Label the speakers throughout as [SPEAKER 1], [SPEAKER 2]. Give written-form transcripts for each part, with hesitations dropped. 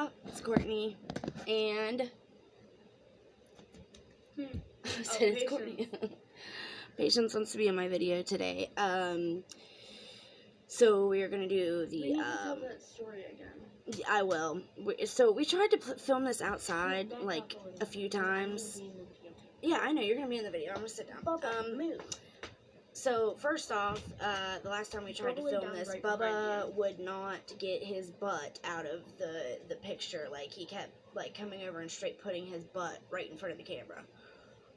[SPEAKER 1] y'all, it's Courtney, and I said it's Courtney. Patience wants to be in my video today. So we're gonna do the.
[SPEAKER 2] We need to tell that story again.
[SPEAKER 1] I will. So we tried to film this outside like a few times. Yeah, I know you're gonna be in the video. I'm gonna sit down.
[SPEAKER 2] Move.
[SPEAKER 1] So first off, the last time we tried to film this, Bubba would not get his butt out of the picture. Like, he kept like coming over and straight putting his butt right in front of the camera.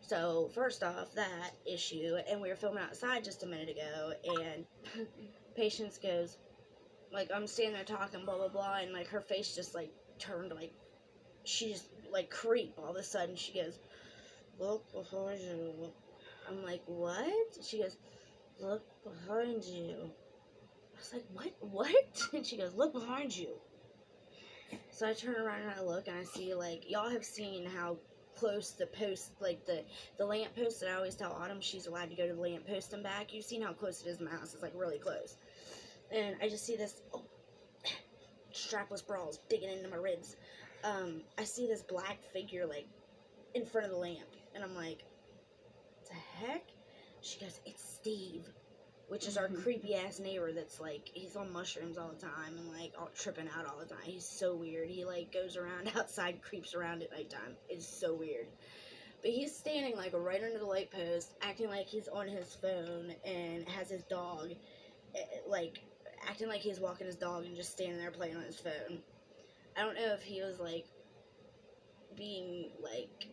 [SPEAKER 1] So first off, that issue, and we were filming outside just a minute ago, and Patience goes, like, I'm standing there talking, blah blah blah, and like her face just like turned, like she just like creep all of a sudden. She goes, "Look behind you." I'm like, what? She goes, "Look behind you." I was like, what? And she goes, "Look behind you." So I turn around and I look, and I see, like, y'all have seen how close the post, like the lamp post that I always tell Autumn she's allowed to go to the lamp post and back. You've seen how close it is in my house. It's like really close. And I just see this strapless bras digging into my ribs. I see this black figure like in front of the lamp, and I'm like, the heck? She goes, "It's Steve," which is our creepy ass neighbor that's like, he's on mushrooms all the time and like all tripping out all the time. He's so weird. He like goes around outside, creeps around at nighttime. It's so weird. But he's standing like right under the light post, acting like he's on his phone and has his dog, like acting like he's walking his dog and just standing there playing on his phone. I don't know if he was like being like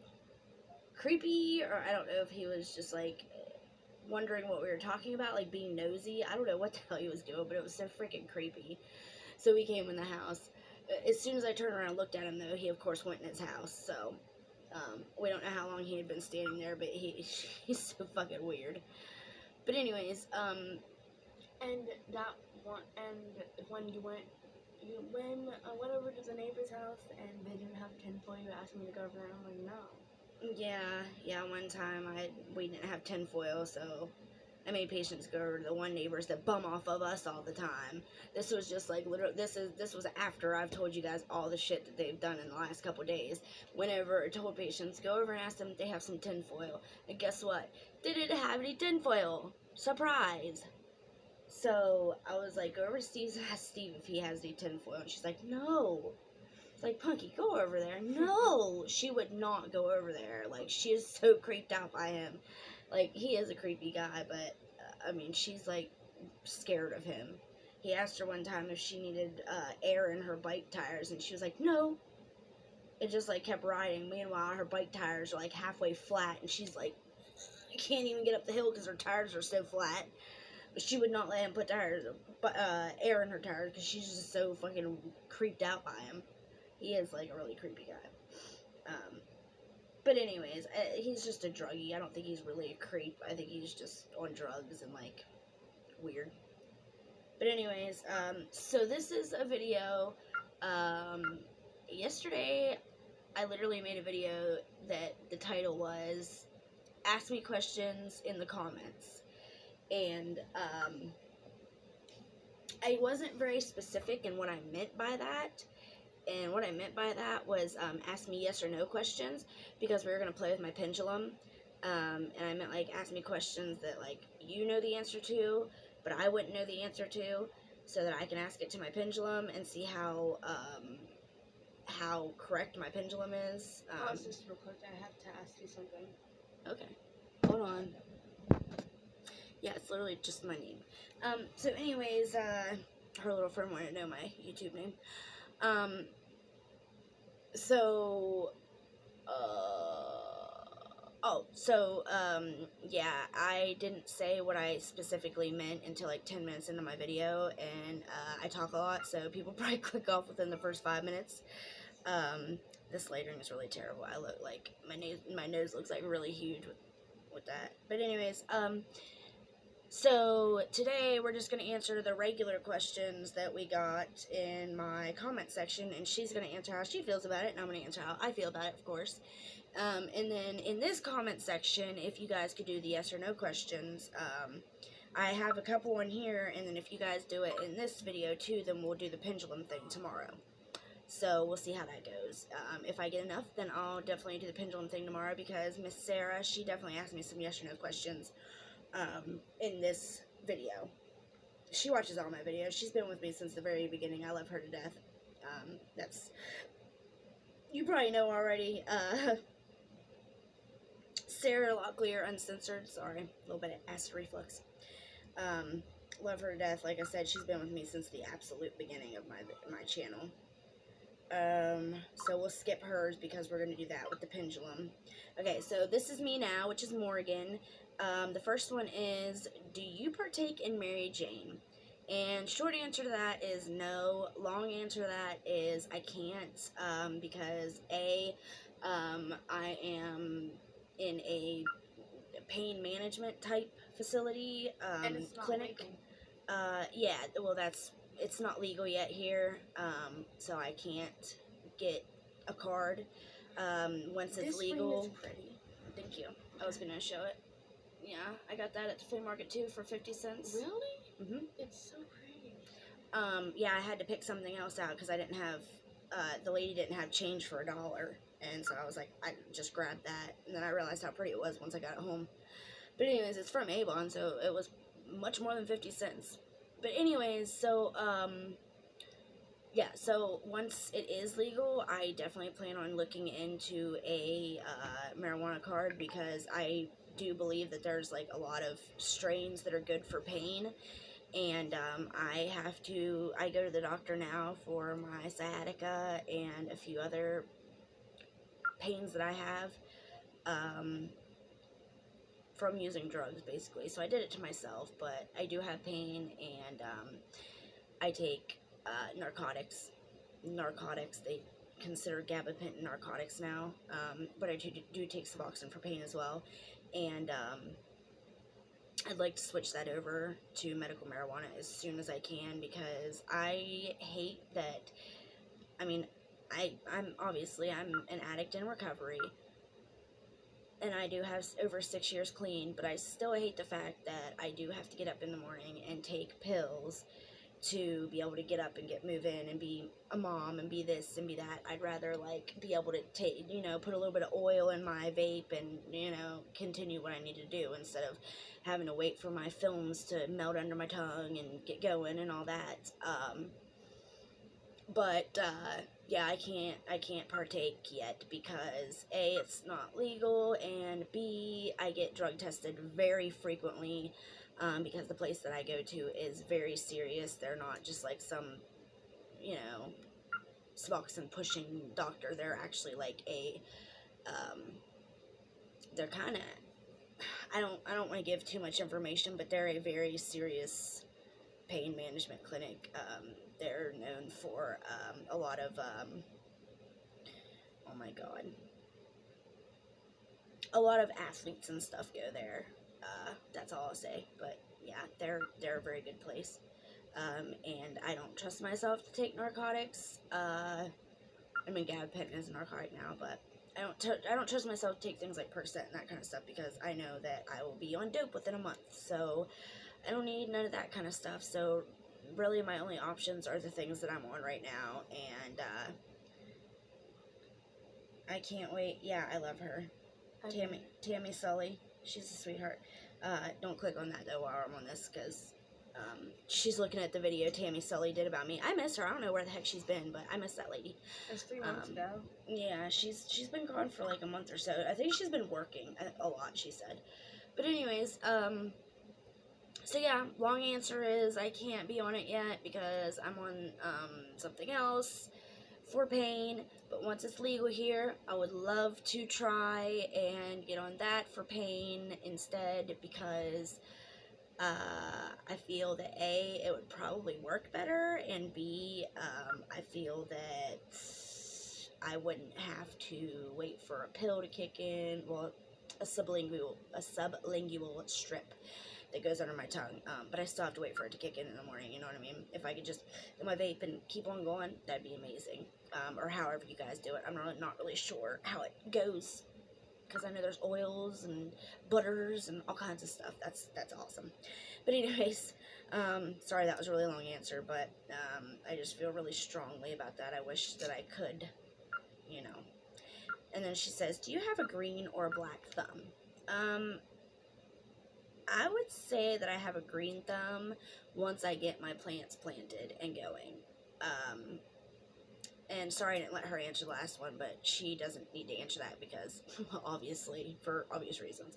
[SPEAKER 1] creepy, or I don't know if he was just like wondering what we were talking about, like being nosy. I don't know what the hell he was doing, but it was so freaking creepy. So we came in the house. As soon as I turned around and looked at him, though, he of course went in his house. So we don't know how long he had been standing there, but he's so fucking weird. But anyways,
[SPEAKER 2] and that one, and when I went over to the neighbor's house and they didn't have tinfoil, you asked me to go over there, and I'm like, no.
[SPEAKER 1] Yeah, one time we didn't have tinfoil, so I made Patience go over to the one neighbors that bum off of us all the time. This was just like literally, this was after I've told you guys all the shit that they've done in the last couple days. Whenever I told Patience, go over and ask them if they have some tinfoil, and guess what? They didn't have any tinfoil. Surprise! So I was like, go over to Steve's and ask Steve if he has any tinfoil, and she's like, no. It's like, Punky, go over there. No, she would not go over there. Like, she is so creeped out by him. Like, he is a creepy guy, but, I mean, she's, like, scared of him. He asked her one time if she needed air in her bike tires, and she was like, no. It just, like, kept riding. Meanwhile, her bike tires are, like, halfway flat, and she's, like, can't even get up the hill because her tires are so flat. But she would not let him put air in her tires because she's just so fucking creeped out by him. He is, like, a really creepy guy. But anyways, he's just a druggie. I don't think he's really a creep. I think he's just on drugs and, like, weird. But anyways, so this is a video. Yesterday, I literally made a video that the title was, Ask Me Questions in the Comments. And, I wasn't very specific in what I meant by that. And what I meant by that was ask me yes or no questions, because we were going to play with my pendulum. And I meant, like, ask me questions that, like, you know the answer to, but I wouldn't know the answer to, so that I can ask it to my pendulum and see how correct my pendulum is.
[SPEAKER 2] Pause this real quick. I have to ask you something.
[SPEAKER 1] Okay. Hold on. Yeah, it's literally just my name. So anyways, her little friend wanted to know my YouTube name. Yeah, I didn't say what I specifically meant until like 10 minutes into my video, and I talk a lot, so people probably click off within the first 5 minutes. This lightering is really terrible. I look like, my nose looks like really huge with that. But anyways, so today we're just going to answer the regular questions that we got in my comment section, and she's going to answer how she feels about it, and I'm going to answer how I feel about it, of course. And then in this comment section, if you guys could do the yes or no questions, I have a couple in here, and then if you guys do it in this video too, then we'll do the pendulum thing tomorrow. So we'll see how that goes. If I get enough, then I'll definitely do the pendulum thing tomorrow, because Miss Sarah, she definitely asked me some yes or no questions in this video. She watches all my videos. She's been with me since the very beginning. I love her to death. That's, you probably know already. Sarah Locklear Uncensored. Sorry, a little bit of acid reflux. Love her to death. Like I said, she's been with me since the absolute beginning of my channel. So we'll skip hers because we're going to do that with the pendulum. Okay, so this is me now, which is Morgan. The first one is, do you partake in Mary Jane? And short answer to that is no. Long answer to that is I can't, because I am in a pain management type facility,
[SPEAKER 2] and it's not
[SPEAKER 1] clinic.
[SPEAKER 2] legal.
[SPEAKER 1] Yeah, well, it's not legal yet here, so I can't get a card. Once it's
[SPEAKER 2] This
[SPEAKER 1] legal.
[SPEAKER 2] ring is pretty.
[SPEAKER 1] Thank you. I was gonna show it. Yeah, I got that at the flea market too for 50 cents.
[SPEAKER 2] Really?
[SPEAKER 1] Mhm.
[SPEAKER 2] It's so pretty.
[SPEAKER 1] Yeah, I had to pick something else out because I didn't have, the lady didn't have change for $1, and so I was like, I just grabbed that, and then I realized how pretty it was once I got it home. But anyways, it's from Avon, so it was much more than 50 cents. But anyways, so, yeah, so once it is legal, I definitely plan on looking into a marijuana card, because I do believe that there's like a lot of strains that are good for pain. And I go to the doctor now for my sciatica and a few other pains that I have from using drugs, basically. So I did it to myself, but I do have pain, and I take narcotics. They consider gabapentin narcotics now, but I do take Suboxone for pain as well, and I'd like to switch that over to medical marijuana as soon as I can, because I hate that. I mean, I'm an addict in recovery, and I do have over 6 years clean, but I still hate the fact that I do have to get up in the morning and take pills to be able to get up and get moving and be a mom and be this and be that. I'd rather like be able to take, put a little bit of oil in my vape and, continue what I need to do, instead of having to wait for my films to melt under my tongue and get going and all that. But yeah, I can't partake yet because A, it's not legal, and B, I get drug tested very frequently, because the place that I go to is very serious. They're not just like some, Suboxone pushing doctor. They're actually like they're kind of, I don't want to give too much information, but they're a very serious pain management clinic. They're known for a lot of, oh my god, a lot of athletes and stuff go there. That's all I'll say. But yeah, they're a very good place. And I don't trust myself to take narcotics. I mean, gabapentin is a narcotic now, but I don't trust myself to take things like Percocet and that kind of stuff, because I know that I will be on dope within a month. So I don't need none of that kind of stuff. So really, my only options are the things that I'm on right now, and I can't wait. Yeah, I love her. Tammy Sully. She's a sweetheart. Don't click on that though while I'm on this, because she's looking at the video Tammy Sully did about me. I miss her. I don't know where the heck she's been, but I miss that lady.
[SPEAKER 2] It was 3 months ago.
[SPEAKER 1] Yeah, she's been gone for like a month or so. I think she's been working a lot, she said. But anyways, so yeah, long answer is I can't be on it yet because I'm on something else for pain. But once it's legal here, I would love to try and get on that for pain instead, because I feel that A, it would probably work better, and B, I feel that I wouldn't have to wait for a pill to kick in. Well, a sublingual strip that goes under my tongue, but I still have to wait for it to kick in the morning, you know what I mean? If I could just get my vape and keep on going, that'd be amazing, or however you guys do it. I'm really not really sure how it goes, because I know there's oils and butters and all kinds of stuff. That's awesome. But anyways, sorry that was a really long answer, but I just feel really strongly about that. I wish that I could, you know. And then she says, do you have a green or a black thumb? I would say that I have a green thumb once I get my plants planted and going. And sorry I didn't let her answer the last one, but she doesn't need to answer that because, obviously, for obvious reasons.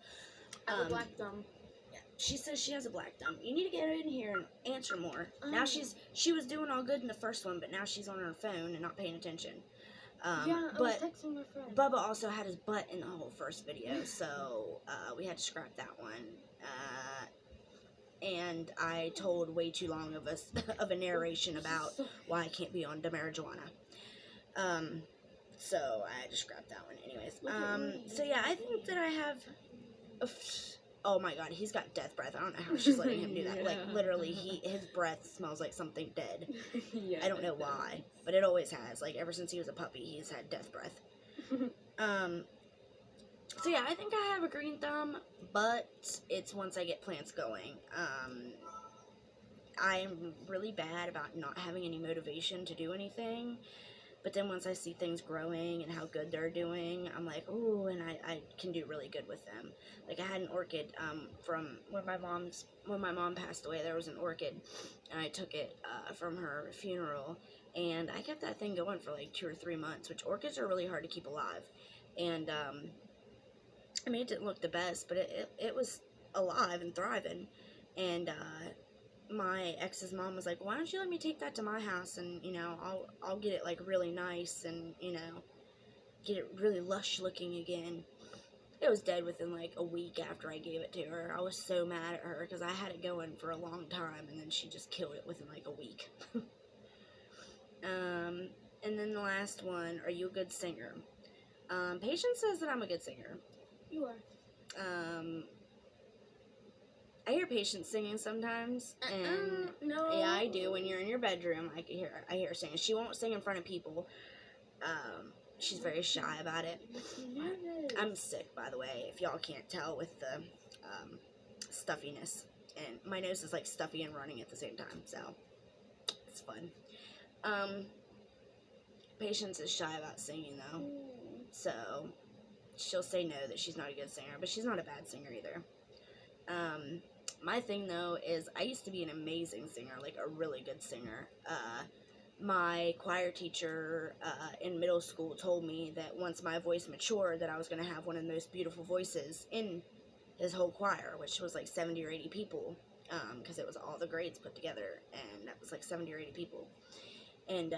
[SPEAKER 2] I have a black thumb.
[SPEAKER 1] Yeah, she says she has a black thumb. You need to get her in here and answer more. Now she was doing all good in the first one, but now she's on her phone and not paying attention.
[SPEAKER 2] I was texting my friend.
[SPEAKER 1] Bubba also had his butt in the whole first video, so we had to scrap that one. And I told way too long of a narration about why I can't be on the marijuana. So I had to scrap that one. Anyways, so yeah, I think that I have. Oh my God, he's got death breath. I don't know how she's letting him do that. Like literally, his breath smells like something dead.
[SPEAKER 2] Yeah,
[SPEAKER 1] I don't know why, but it always has. Like ever since he was a puppy, he's had death breath. So yeah, I think I have a green thumb, but it's once I get plants going. I'm really bad about not having any motivation to do anything, but then once I see things growing and how good they're doing, I'm like, ooh, and I can do really good with them. Like I had an orchid from when my mom passed away. There was an orchid, and I took it from her funeral, and I kept that thing going for like 2 or 3 months, which orchids are really hard to keep alive. And I mean, it didn't look the best, but it was alive and thriving. And my ex's mom was like, why don't you let me take that to my house, and you know, I'll get it like really nice, and you know, get it really lush looking again. It was dead within like a week after I gave it to her. I was so mad at her because I had it going for a long time, and then she just killed it within like a week. And then the last one, are you a good singer? Patience says that I'm a good singer.
[SPEAKER 2] You are.
[SPEAKER 1] I hear Patience singing sometimes, and
[SPEAKER 2] no.
[SPEAKER 1] yeah, I do. When you're in your bedroom, I hear her singing. She won't sing in front of people. She's very shy about it. I'm sick, by the way, if y'all can't tell with the stuffiness, and my nose is like stuffy and running at the same time, so it's fun. Patience is shy about singing though, so she'll say no, that she's not a good singer, but she's not a bad singer either. My thing though is I used to be an amazing singer, like a really good singer. My choir teacher in middle school told me that once my voice matured that I was going to have one of the most beautiful voices in his whole choir, which was like 70 or 80 people, because it was all the grades put together, and that was like 70 or 80 people. And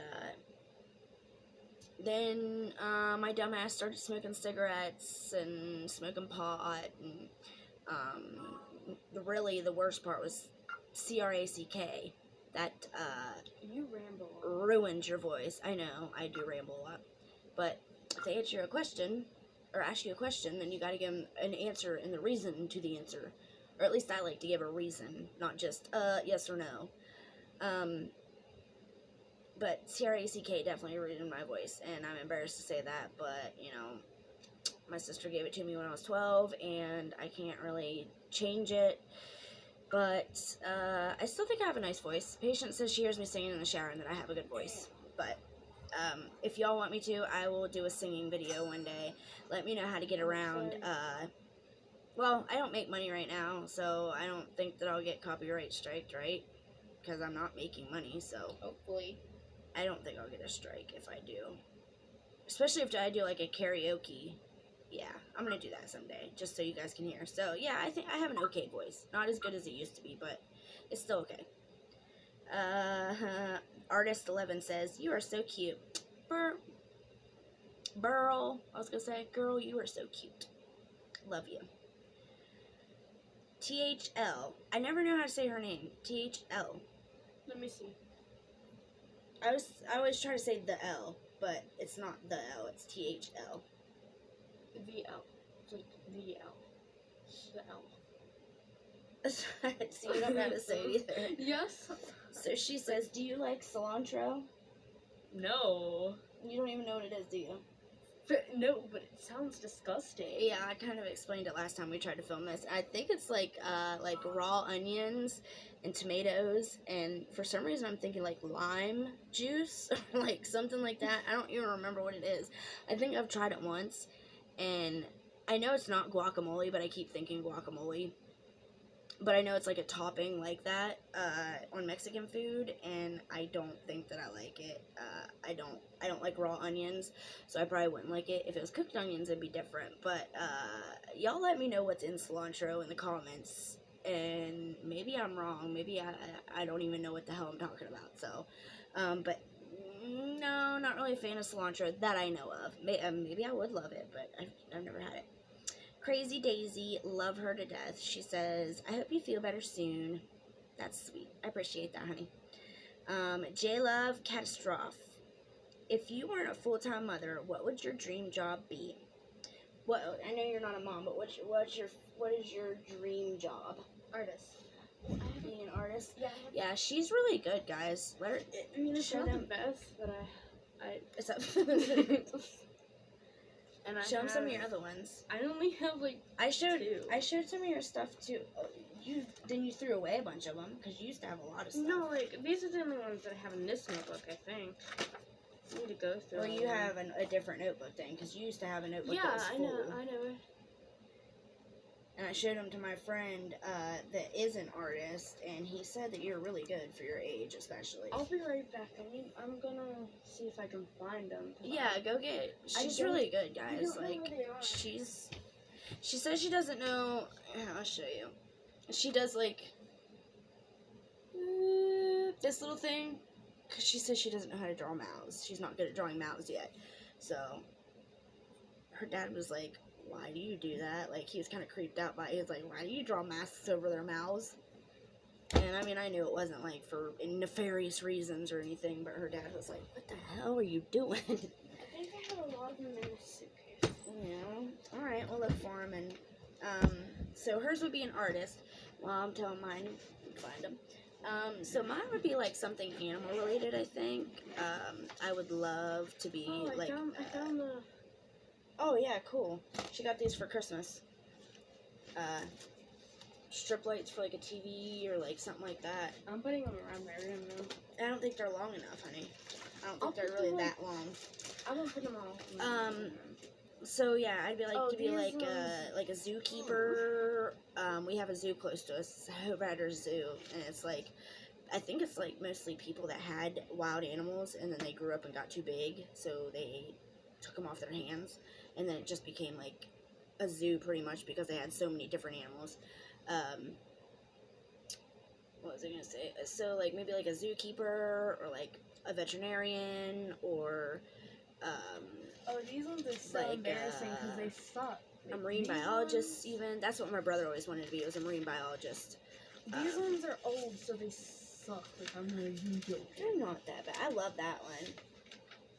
[SPEAKER 1] then my dumbass started smoking cigarettes and smoking pot, and really the worst part was CRACK. That
[SPEAKER 2] you ramble.
[SPEAKER 1] Ruined your voice. I know, I do ramble a lot. But if they answer you a question, or ask you a question, then you gotta give them an answer and the reason to the answer. Or at least I like to give a reason, not just, yes or no. But CRACK definitely ruined my voice, and I'm embarrassed to say that, but, you know, my sister gave it to me when I was 12, and I can't really change it. But I still think I have a nice voice. Patience says she hears me singing in the shower and that I have a good voice. But if y'all want me to, I will do a singing video one day. Let me know how to get around. Well, I don't make money right now, so I don't think that I'll get copyright striked, right? Because I'm not making money, so
[SPEAKER 2] hopefully.
[SPEAKER 1] I don't think I'll get a strike if I do. Especially if I do like a karaoke. Yeah, I'm going to do that someday, just so you guys can hear. So, yeah, I think I have an okay voice. Not as good as it used to be, but it's still okay. Artist11 says, you are so cute. Burl, I was going to say, girl, you are so cute. Love you. THL. I never know how to say her name. THL.
[SPEAKER 2] Let me see.
[SPEAKER 1] I always try to say the L, but it's not the L, it's THL.
[SPEAKER 2] VL. It's like VL. The L.
[SPEAKER 1] So you don't know how to say it either.
[SPEAKER 2] Yes.
[SPEAKER 1] So she says, do you like cilantro?
[SPEAKER 2] No.
[SPEAKER 1] You don't even know what it is, do you?
[SPEAKER 2] No, but it sounds disgusting.
[SPEAKER 1] Yeah, I kind of explained it last time we tried to film this. I think it's like raw onions and tomatoes, and for some reason I'm thinking like lime juice or like something like that. I don't even remember what it is. I think I've tried it once, and I know it's not guacamole, but I keep thinking guacamole. But I know it's like a topping like that on Mexican food, and I don't think that I like it. I don't like raw onions, so I probably wouldn't like it. If it was cooked onions, it'd be different. But y'all let me know what's in cilantro in the comments, and maybe I'm wrong. Maybe I don't even know what the hell I'm talking about. So, but no, not really a fan of cilantro that I know of. Maybe I would love it, but I've never had it. Crazy Daisy, love her to death. She says, I hope you feel better soon. That's sweet. I appreciate that, honey. J-Love Catastrophe. If you weren't a full-time mother, what would your dream job be? What? I know you're not a mom, but what is your dream job?
[SPEAKER 2] Artist.
[SPEAKER 1] Being an artist?
[SPEAKER 2] Yeah.
[SPEAKER 1] Yeah, she's really good, guys. Let her.
[SPEAKER 2] I mean, it's
[SPEAKER 1] show
[SPEAKER 2] not
[SPEAKER 1] them.
[SPEAKER 2] the best, but
[SPEAKER 1] It's up.
[SPEAKER 2] and I
[SPEAKER 1] Show them some of
[SPEAKER 2] have-
[SPEAKER 1] your other ones.
[SPEAKER 2] I only have like
[SPEAKER 1] I showed
[SPEAKER 2] two.
[SPEAKER 1] some of your stuff too. Oh, you threw away a bunch of them because you used to have a lot of stuff.
[SPEAKER 2] No, like these are the only ones that I have in this notebook. I think. I need to go through.
[SPEAKER 1] Or
[SPEAKER 2] all
[SPEAKER 1] you
[SPEAKER 2] of them.
[SPEAKER 1] have a different notebook then, because you used to have a notebook
[SPEAKER 2] Yeah,
[SPEAKER 1] that was
[SPEAKER 2] I
[SPEAKER 1] full.
[SPEAKER 2] know. I know.
[SPEAKER 1] And I showed them to my friend that is an artist, and he said that you're really good for your age, especially.
[SPEAKER 2] I'll be right back. I'm gonna see if I can find them.
[SPEAKER 1] Yeah, go get. She's
[SPEAKER 2] don't-
[SPEAKER 1] really good,
[SPEAKER 2] I
[SPEAKER 1] guys.
[SPEAKER 2] don't know
[SPEAKER 1] Like
[SPEAKER 2] where they are.
[SPEAKER 1] she says she doesn't know. Yeah, I'll show you. She does like this little thing, because she says she doesn't know how to draw mouths. She's not good at drawing mouths yet. So her dad was like, why do you do that? Like, he was kind of creeped out by it. He was like, why do you draw masks over their mouths? And I mean, I knew it wasn't like for nefarious reasons or anything, but her dad was like, what the hell are you doing?
[SPEAKER 2] I think I have a lot of them in a suitcase.
[SPEAKER 1] Yeah. Alright, we'll look for them. And so hers would be an artist. Well, I'm telling mine, find them. So mine would be like something animal related, I think. I would love to be
[SPEAKER 2] Oh,
[SPEAKER 1] like.
[SPEAKER 2] I found the.
[SPEAKER 1] Oh yeah, cool. She got these for Christmas. Strip lights for like a TV or like something like that.
[SPEAKER 2] I'm putting them around my room now.
[SPEAKER 1] I don't think they're long enough, honey. I don't
[SPEAKER 2] I'll
[SPEAKER 1] think they're
[SPEAKER 2] put
[SPEAKER 1] really
[SPEAKER 2] them,
[SPEAKER 1] that long.
[SPEAKER 2] I won't put them all. in my room.
[SPEAKER 1] So yeah, I'd be like
[SPEAKER 2] Oh,
[SPEAKER 1] to be
[SPEAKER 2] these
[SPEAKER 1] like
[SPEAKER 2] ones-
[SPEAKER 1] a zookeeper. We have a zoo close to us, Hope Riders Zoo, and it's like, I think it's like mostly people that had wild animals and then they grew up and got too big, so they took them off their hands, and then it just became like a zoo pretty much because they had so many different animals. What was I gonna say? So like maybe like a zookeeper or like a veterinarian or
[SPEAKER 2] Oh, these ones are so
[SPEAKER 1] like,
[SPEAKER 2] embarrassing because they suck.
[SPEAKER 1] a
[SPEAKER 2] Like,
[SPEAKER 1] marine
[SPEAKER 2] these
[SPEAKER 1] biologist.
[SPEAKER 2] ones-
[SPEAKER 1] Even that's what my brother always wanted to be. Was a marine biologist.
[SPEAKER 2] These ones are old, so they suck. Like, I'm not even joking.
[SPEAKER 1] They're not that bad. I love that one.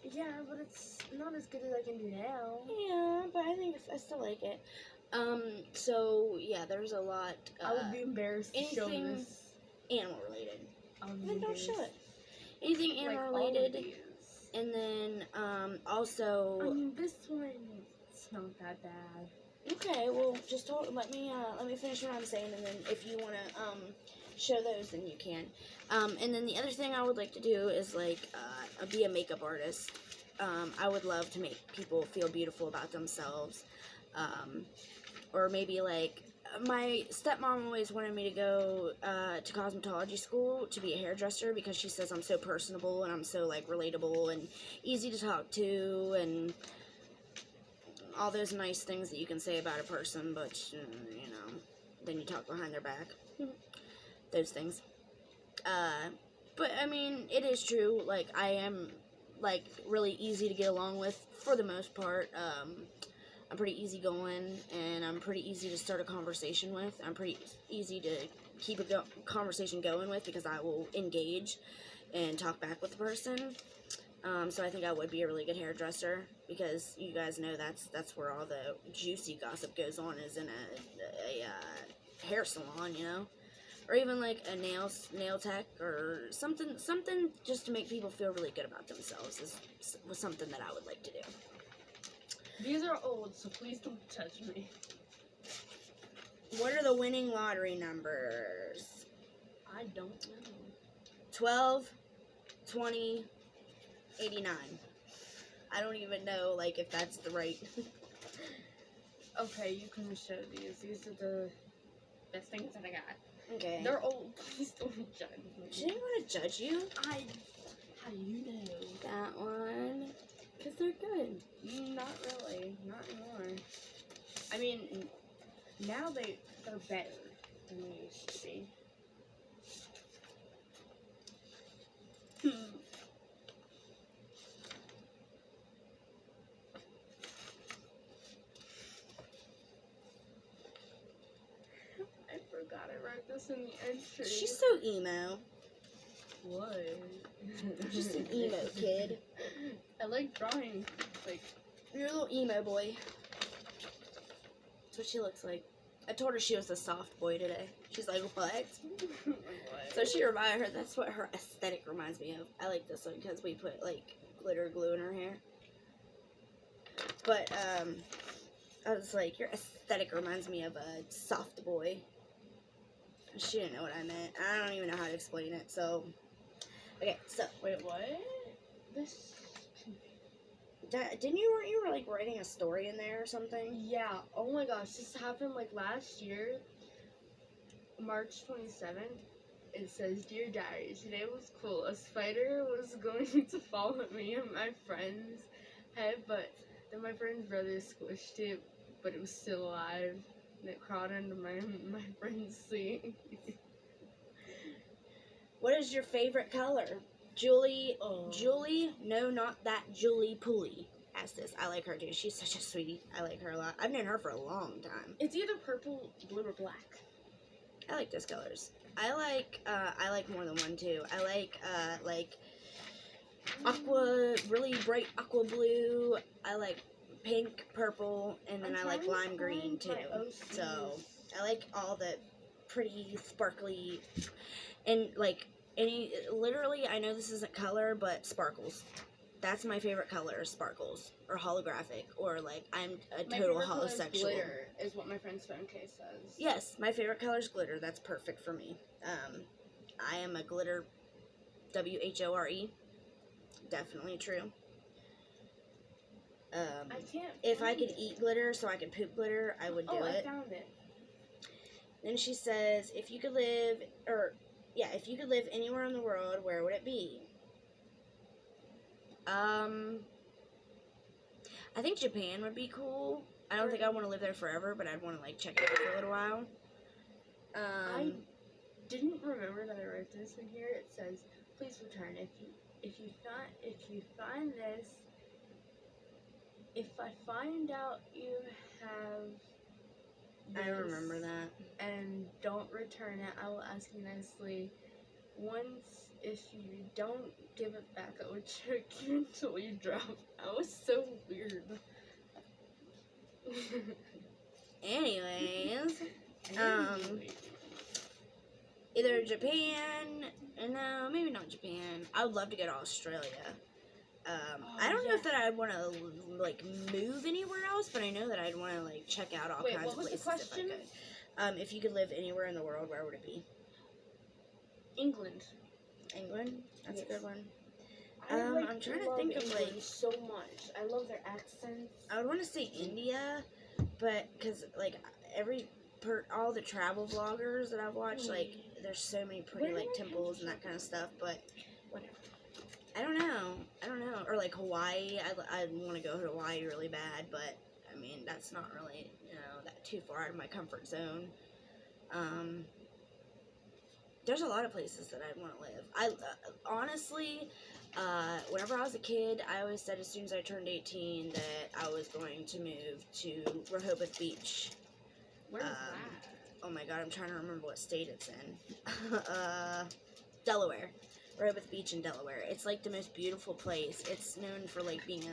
[SPEAKER 2] Yeah, but it's not as good as I can do now.
[SPEAKER 1] Yeah, but I think I still like it. So yeah, there's a lot.
[SPEAKER 2] I would be embarrassed to show
[SPEAKER 1] anything
[SPEAKER 2] this.
[SPEAKER 1] Animal related.
[SPEAKER 2] I would be
[SPEAKER 1] Then don't show
[SPEAKER 2] embarrassed.
[SPEAKER 1] it. Anything
[SPEAKER 2] Like,
[SPEAKER 1] animal
[SPEAKER 2] all of
[SPEAKER 1] related,
[SPEAKER 2] these.
[SPEAKER 1] and then also.
[SPEAKER 2] I mean, this one, it's not that bad.
[SPEAKER 1] Okay, well, just let me finish what I'm saying, and then if you want to show those, then you can. And then the other thing I would like to do is like be a makeup artist. I would love to make people feel beautiful about themselves, or maybe like my stepmom always wanted me to go to cosmetology school to be a hairdresser because she says I'm so personable and I'm so like relatable and easy to talk to and all those nice things that you can say about a person, but you know, then you talk behind their back. Those things. But I mean, it is true. Like, I am like really easy to get along with for the most part. I'm pretty easygoing, and I'm pretty easy to start a conversation with. I'm pretty easy to keep a conversation going with because I will engage and talk back with the person. So I think I would be a really good hairdresser because you guys know that's where all the juicy gossip goes on, is in a hair salon, you know, or even like a nail tech or something just to make people feel really good about themselves was something that I would like to do.
[SPEAKER 2] These are old, so please don't touch me.
[SPEAKER 1] What are the winning lottery numbers?
[SPEAKER 2] I don't know.
[SPEAKER 1] 12, 20, 89. I don't even know, like, if that's the right...
[SPEAKER 2] Okay, you can show these. These are the best things that I got.
[SPEAKER 1] Okay.
[SPEAKER 2] They're old. Please don't judge me.
[SPEAKER 1] She didn't want to judge you.
[SPEAKER 2] How do you know?
[SPEAKER 1] That one.
[SPEAKER 2] Because they're good. Not really. Not anymore. I mean, now they're better than they used to be. I forgot I wrote this in the entry.
[SPEAKER 1] She's so emo.
[SPEAKER 2] What?
[SPEAKER 1] Just an emo kid.
[SPEAKER 2] I like drawing. Like,
[SPEAKER 1] You're a little emo boy. That's what she looks like. I told her she was a soft boy today. She's like, what?
[SPEAKER 2] what?
[SPEAKER 1] So she reminded her, that's what her aesthetic reminds me of. I like this one because we put, like, glitter glue in her hair. But, I was like, your aesthetic reminds me of a soft boy. She didn't know what I meant. I don't even know how to explain it, so. Okay, so.
[SPEAKER 2] Wait, what? This.
[SPEAKER 1] Weren't you like writing a story in there or something?
[SPEAKER 2] Yeah. Oh my gosh, this happened like last year, March 27th. It says, "Dear Diary, today was cool. A spider was going to follow me and my friend's head, but then my friend's brother squished it, but it was still alive, and it crawled into my friend's seat."
[SPEAKER 1] What is your favorite color? Julie, no, not that Julie Pooley asked this. I like her too. She's such a sweetie. I like her a lot. I've known her for a long time.
[SPEAKER 2] It's either purple, blue, or black.
[SPEAKER 1] I like those colors. I like more than one too. I like aqua, really bright aqua blue. I like pink, purple, and then I like lime green too. So I like all the pretty, sparkly, and like literally, I know this isn't color, but sparkles. That's my favorite color, sparkles, or holographic, or like I'm a total holosexual.
[SPEAKER 2] Glitter is what my friend's phone case says.
[SPEAKER 1] Yes, my favorite color is glitter. That's perfect for me. I am a glitter, WHORE. Definitely true.
[SPEAKER 2] I can't.
[SPEAKER 1] If I could eat glitter so I could poop glitter, I would do it.
[SPEAKER 2] I found it.
[SPEAKER 1] Then she says, if you could live anywhere in the world, where would it be? I think Japan would be cool. I don't think I want to live there forever, but I'd want to like check it out for a little while.
[SPEAKER 2] I didn't remember that I wrote this in here. It says, "Please return if I find out you have this
[SPEAKER 1] I remember that.
[SPEAKER 2] and don't return it, I will ask you nicely. Once, if you don't give it back, I will choke you until you drop." That was so weird.
[SPEAKER 1] Anyways, either Japan, no, maybe not Japan. I would love to go to Australia. I don't know if that I'd want to like move anywhere else, but I know that I'd want to like check out all kinds of places if I could. If you could live anywhere in the world, where would it be?
[SPEAKER 2] England.
[SPEAKER 1] England? That's a good one.
[SPEAKER 2] I'm
[SPEAKER 1] trying to think of like
[SPEAKER 2] so much. I love their accents.
[SPEAKER 1] I would want to say India, but because like all the travel vloggers that I've watched, like there's so many pretty like temples and that kind of stuff. But
[SPEAKER 2] whatever.
[SPEAKER 1] I don't know. Or like Hawaii. I want to go to Hawaii really bad, but I mean that's not really that too far out of my comfort zone. There's a lot of places that I'd want to live. I honestly, whenever I was a kid, I always said as soon as I turned 18 that I was going to move to Rehoboth Beach.
[SPEAKER 2] Where's that?
[SPEAKER 1] Oh my god, I'm trying to remember what state it's in. Delaware. Rehoboth Beach in Delaware. It's like the most beautiful place. It's known for like being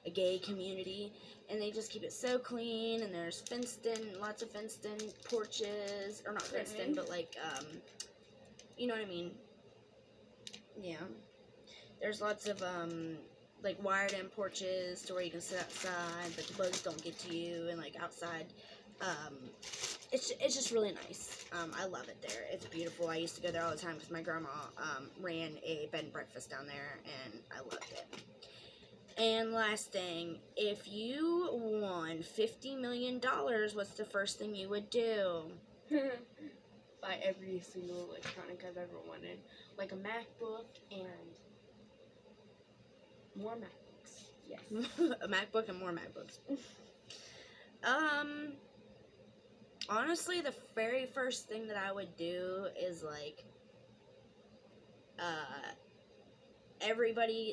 [SPEAKER 1] a gay community, and they just keep it so clean, and there's lots of fenced in porches, or not fenced in, but like, you know what I mean? Yeah. There's lots of, like wired in porches to where you can sit outside, but the bugs don't get to you, and like outside. It's just really nice. I love it there. It's beautiful. I used to go there all the time because my grandma ran a bed and breakfast down there, and I loved it. And last thing, if you won $50 million, what's the first thing you would do?
[SPEAKER 2] Buy every single electronic I've ever wanted. Like a MacBook and more MacBooks. Yes.
[SPEAKER 1] A MacBook and more MacBooks. Honestly, the very first thing that I would do is like,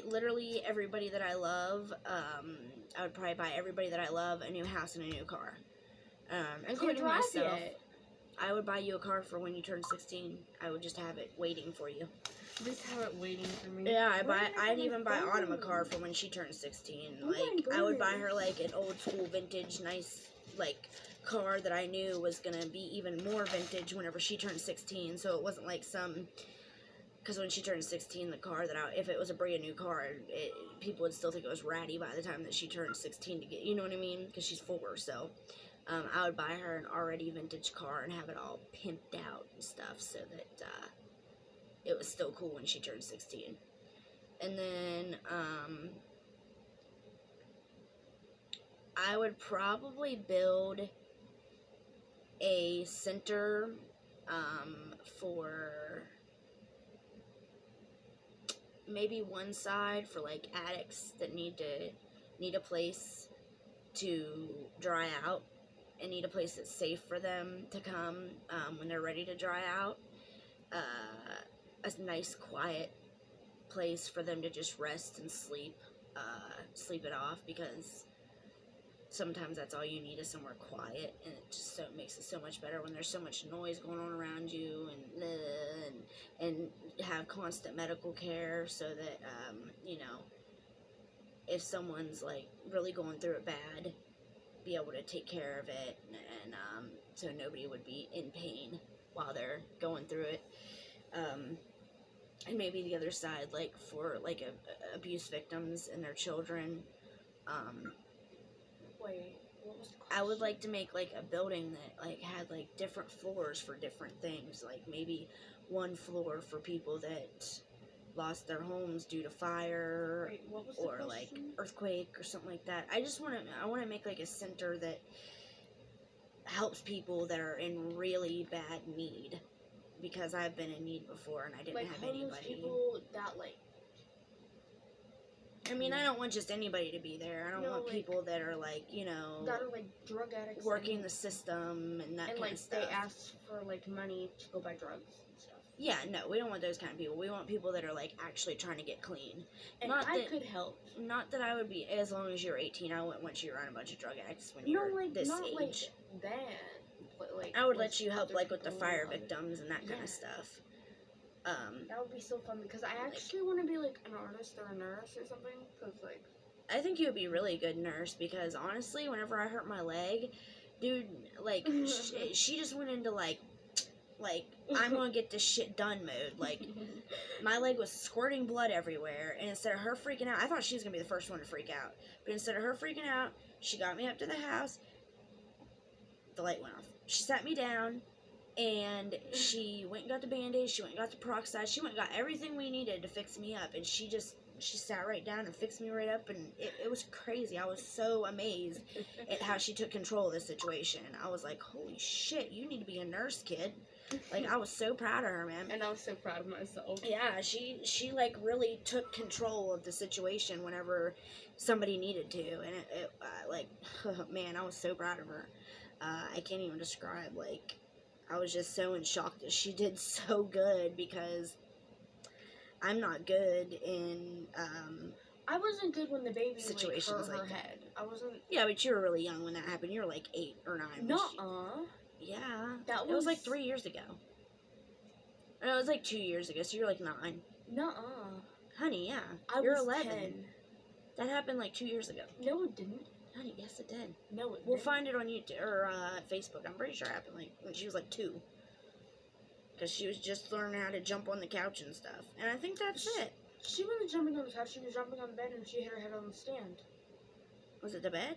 [SPEAKER 1] literally everybody that I love, I would probably buy everybody that I love a new house and a new car. Including myself. I would buy you a car for when you turn 16. I would just have it waiting for you.
[SPEAKER 2] Just have it waiting for me.
[SPEAKER 1] Yeah, I'd even buy Autumn a car for when she turns 16. I would buy her like an old school vintage nice like car that I knew was gonna be even more vintage whenever she turned 16. So it wasn't like because when she turned 16, the car if it was a brand new car, people would still think it was ratty by the time that she turned 16 to get, you know what I mean? Because she's 4, so I would buy her an already vintage car and have it all pimped out and stuff so that it was still cool when she turned 16. And then I would probably build a center for maybe one side for like addicts that need a place to dry out and need a place that's safe for them to come when they're ready to dry out. A nice quiet place for them to just rest and sleep it off, because sometimes that's all you need is somewhere quiet, and it just makes it so much better when there's so much noise going on around you, and have constant medical care so that if someone's like really going through it bad, be able to take care of it, and so nobody would be in pain while they're going through it. And maybe the other side, like for like abuse victims and their children.
[SPEAKER 2] Wait, what was the question?
[SPEAKER 1] I would like to make like a building that like had like different floors for different things. Like maybe one floor for people that lost their homes due to fire.
[SPEAKER 2] Wait, what was the
[SPEAKER 1] or
[SPEAKER 2] question?
[SPEAKER 1] Like earthquake or something like that. I want to make like a center that helps people that are in really bad need, because I've been in need before and I didn't
[SPEAKER 2] like
[SPEAKER 1] have
[SPEAKER 2] homeless
[SPEAKER 1] anybody.
[SPEAKER 2] People that like.
[SPEAKER 1] I mean, I don't want just anybody to be there. I don't want people that are like,
[SPEAKER 2] that are like drug addicts,
[SPEAKER 1] working the system and that kind of stuff.
[SPEAKER 2] And like they ask for like money to go buy drugs and stuff.
[SPEAKER 1] Yeah, no, we don't want those kind of people. We want people that are like actually trying to get clean.
[SPEAKER 2] And I could help.
[SPEAKER 1] Not that I would be, as long as you're 18. I wouldn't want you around a bunch of drug addicts when you're this
[SPEAKER 2] not
[SPEAKER 1] age.
[SPEAKER 2] Like that. But like
[SPEAKER 1] I would let you help like with the fire victims and that kind of stuff.
[SPEAKER 2] That would be so fun, because I actually want to be like an artist or a nurse or something. Cause like
[SPEAKER 1] I think you would be a really good nurse, because honestly, whenever I hurt my leg, dude, like she just went into like I'm gonna get this shit done mode. Like my leg was squirting blood everywhere, and instead of her freaking out, I thought she was gonna be the first one to freak out. But instead of her freaking out, she got me up to the house. The light went off. She sat me down, and she went and got the Band-Aid, she went and got the peroxide, she went and got everything we needed to fix me up, and she sat right down and fixed me right up, and it was crazy. I was so amazed at how she took control of the situation. I was like, holy shit, you need to be a nurse, kid. Like, I was so proud of her, man.
[SPEAKER 2] And I was so proud of myself.
[SPEAKER 1] Yeah, she like really took control of the situation whenever somebody needed to, and it like, man, I was so proud of her. I can't even describe, like, I was just so in shock that she did so good, because I'm not good in
[SPEAKER 2] I wasn't good when the baby
[SPEAKER 1] situations
[SPEAKER 2] like hurt
[SPEAKER 1] like
[SPEAKER 2] her
[SPEAKER 1] that.
[SPEAKER 2] head. I wasn't.
[SPEAKER 1] Yeah, but you were really young when that happened. You were like 8 or 9.
[SPEAKER 2] Nuh-uh.
[SPEAKER 1] Yeah,
[SPEAKER 2] That
[SPEAKER 1] it was like 3 years ago. No, it was like 2 years ago. So you're like 9.
[SPEAKER 2] Nuh-uh.
[SPEAKER 1] Honey, yeah,
[SPEAKER 2] I
[SPEAKER 1] you're
[SPEAKER 2] was
[SPEAKER 1] 11.
[SPEAKER 2] 10.
[SPEAKER 1] That happened like 2 years ago.
[SPEAKER 2] No, it didn't.
[SPEAKER 1] Honey, yes, it did.
[SPEAKER 2] No, it
[SPEAKER 1] We'll
[SPEAKER 2] didn't.
[SPEAKER 1] find it on YouTube or Facebook. I'm pretty sure it happened like when she was like 2. Because she was just learning how to jump on the couch and stuff. And I think that's it.
[SPEAKER 2] She wasn't jumping on the couch. She was jumping on the bed, and she hit her head on the stand.
[SPEAKER 1] Was it the bed?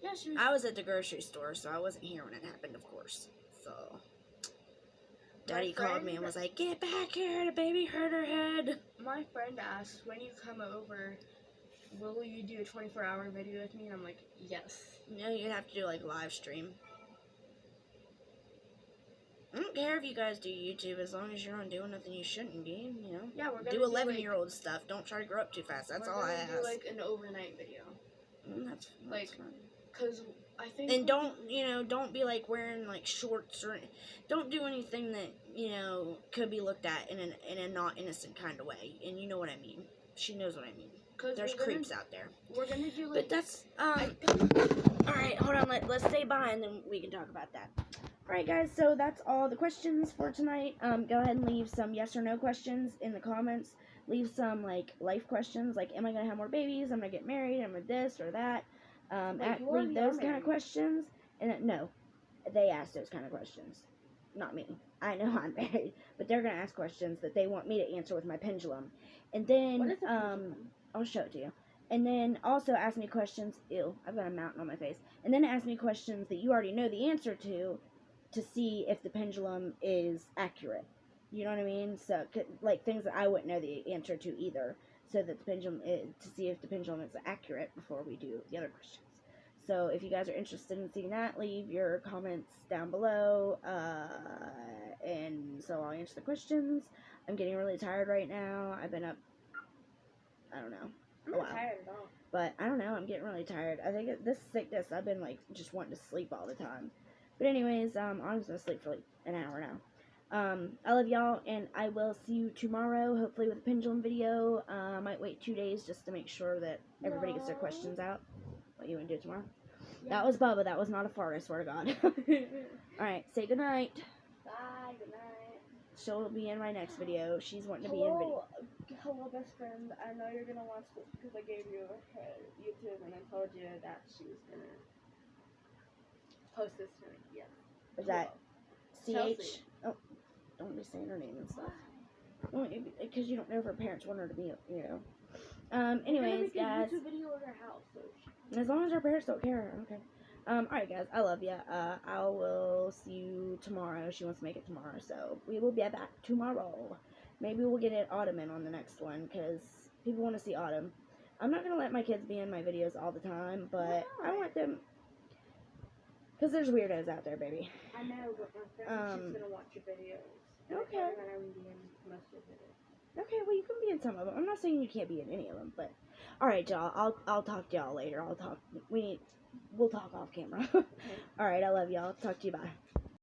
[SPEAKER 2] Yeah, she was.
[SPEAKER 1] I was at the grocery store, so I wasn't here when it happened, of course. So, Daddy called me and was like, "Get back here, the baby hurt her head."
[SPEAKER 2] My friend asked, when you come over, will you do a 24-hour video with me? And I'm like, yes.
[SPEAKER 1] No, you'd have to do like live stream. I don't care if you guys do YouTube as long as you're not doing nothing you shouldn't be, you know.
[SPEAKER 2] Yeah, we're gonna
[SPEAKER 1] do 11-year-old stuff. Don't try to grow up too fast. That's all I ask.
[SPEAKER 2] We're gonna do like an overnight video.
[SPEAKER 1] That's
[SPEAKER 2] like,
[SPEAKER 1] fine.
[SPEAKER 2] Cause I think.
[SPEAKER 1] And don't be like wearing like shorts or don't do anything that could be looked at in a not innocent kind of way. And you know what I mean. She knows what I mean. There's creeps out there.
[SPEAKER 2] We're gonna do like.
[SPEAKER 1] But that's all right. Hold on. Let's stay by and then we can talk about that. Alright guys, so that's all the questions for tonight. Go ahead and leave some yes or no questions in the comments. Leave some like life questions, like am I gonna have more babies? Am I gonna get married? Am I this or that? Leave those kind of questions. And no, they ask those kind of questions, not me. I know I'm married, but they're gonna ask questions that they want me to answer with my pendulum. And then I'll show it to you. And then also ask me questions. Ew, I've got a mountain on my face. And then ask me questions that you already know the answer to see if the pendulum is accurate. You know what I mean? So, like, things that I wouldn't know the answer to either. So that the pendulum is, to see if the pendulum is accurate before we do the other questions. So, if you guys are interested in seeing that, leave your comments down below. And so I'll answer the questions. I'm getting really tired right now. I've been up, I don't know.
[SPEAKER 2] I'm not tired at all.
[SPEAKER 1] But, I don't know. I'm getting really tired. I think this sickness, I've been, like, just wanting to sleep all the time. But anyways, I'm just going to sleep for like an hour now. I love y'all, and I will see you tomorrow, hopefully with a pendulum video. I might wait 2 days just to make sure that everybody gets their questions out. What, you want to do tomorrow? Yeah. That was Bubba. That was not a fart, I swear to God. Alright, say goodnight.
[SPEAKER 2] Bye, good night.
[SPEAKER 1] She'll be in my next video. She's wanting to be in video.
[SPEAKER 2] Hello, best friend. I know you're going to watch this because I gave you her YouTube, and I told you that she was going to post this to me. Yeah.
[SPEAKER 1] Is that CH?
[SPEAKER 2] Chelsea.
[SPEAKER 1] Oh, don't be saying her name and stuff. Well, because you don't know if her parents want her to be, Anyways, guys.
[SPEAKER 2] YouTube video at her house. So
[SPEAKER 1] as long as her parents don't care, okay. Alright, guys. I love ya. I will see you tomorrow. She wants to make it tomorrow, so we will be back tomorrow. Maybe we'll get an Autumn in on the next one because people want to see Autumn. I'm not gonna let my kids be in my videos all the time, but I want them. Because there's weirdos out there, baby.
[SPEAKER 2] I know, but my friend's just going to watch your videos.
[SPEAKER 1] Okay.
[SPEAKER 2] I'm going to be in most of your videos.
[SPEAKER 1] Okay, well, you can be in some of them. I'm not saying you can't be in any of them, but... Alright, y'all. I'll talk to y'all later. We'll talk off camera.
[SPEAKER 2] Okay.
[SPEAKER 1] Alright, I love y'all. Talk to you. Bye.